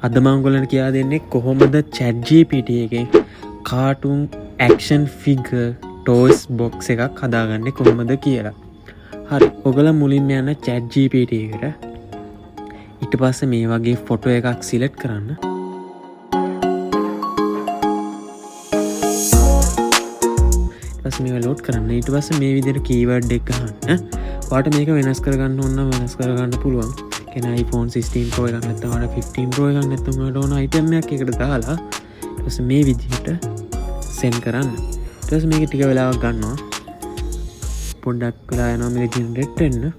අද මම ඔයගොල්ලන්ට කියා දෙන්නේ කොහොමද ChatGPT එකෙන් cartoon action figure toys box එකක් හදාගන්නේ කොහොමද කියලා. හරි, ඔයගොල්ලෝ මුලින්ම යන්න ChatGPT එකට. ඊට පස්සේ මේ වගේ ෆොටෝ එකක් සිලෙක්ට් කරන්න. ඊට පස්සේ මේක ලෝඩ් කරන්න. ඊට පස්සේ මේ විදිහට කීවර්ඩ් එක ගන්න. ඔයාලට මේක වෙනස් කරගන්න ඕන නම් වෙනස් කරගන්න පුළුවන්. iPhone 16 Pro එකක් නැත්නම් 15 Pro එකක් නැත්නම් ඔයාලට ඕන item එකක් එකට දාලා ඊට පස්සේ මේ විදිහට send කරන්න. ඊට පස්සේ මේක ටික වෙලාවක් ගන්නවා. පොඩ්ඩක් වෙලා යනවා මේක generate වෙන්න.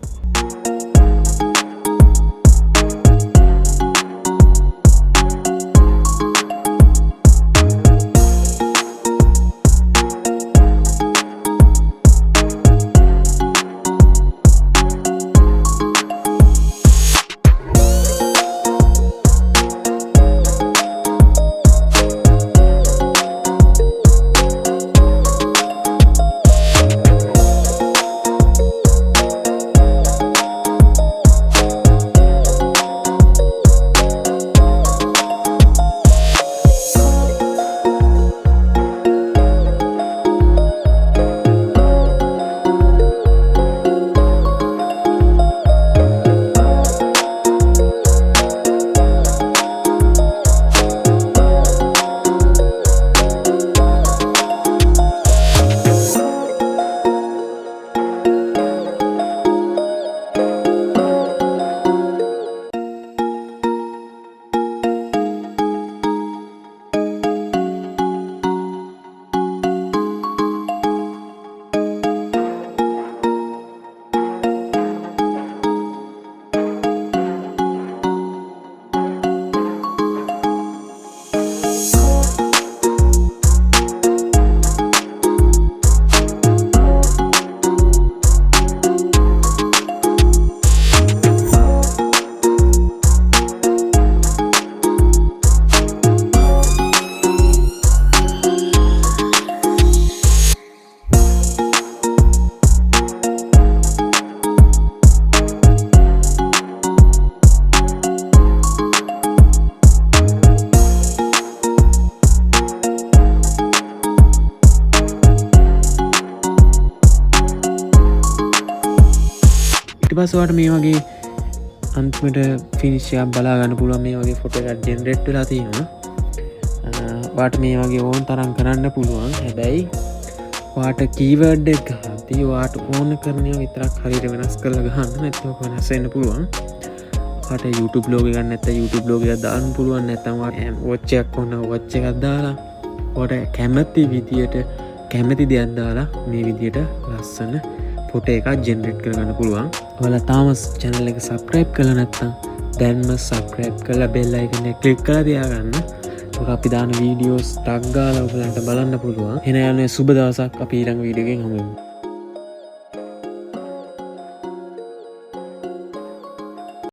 පස්වට මේ වගේ අන්තිමට ෆිනිෂ් එකක් බලා ගන්න පුළුවන්. මේ වගේ ෆොටෝ එකක් ජෙනරේට් වෙලා තියෙනවා. ඔයාට මේ වගේ ඕන තරම් කරන්න පුළුවන්. හැබැයි ඔයාට කීවර්ඩ් එක ගහද්දී ඔයාට ඕන කරන ඒවා විතරක් හරියට වෙනස් කරලා ගහන්න. නැත්නම් ඔක වෙනස් වෙන්න පුළුවන්. ඔයාට YouTube log එකක් නැත්නම් YouTube log එකක් දාන්න පුළුවන්. නැත්නම් ඔයාට watch එකක් ඕන watch එකක් දාලා ඔයාට කැමති විදියට කැමති දෙයක් දාලා මේ විදියට ලස්සන ෆොටෝ එකක් ජෙනරේට් කරගන්න පුළුවන්. ඔයාලා තාම channel එක subscribe කරලා නැත්නම් දැන්ම subscribe කරලා bell icon එක click කරලා තියාගන්න. ඒක අපි දාන වීඩියෝස් ටග් ගාලා ඔයාලන්ට බලන්න පුළුවන්. එහෙනම් යන්නේ සුබ දවසක්. අපි ඊළඟ වීඩියෝ එකෙන් හමු වෙමු.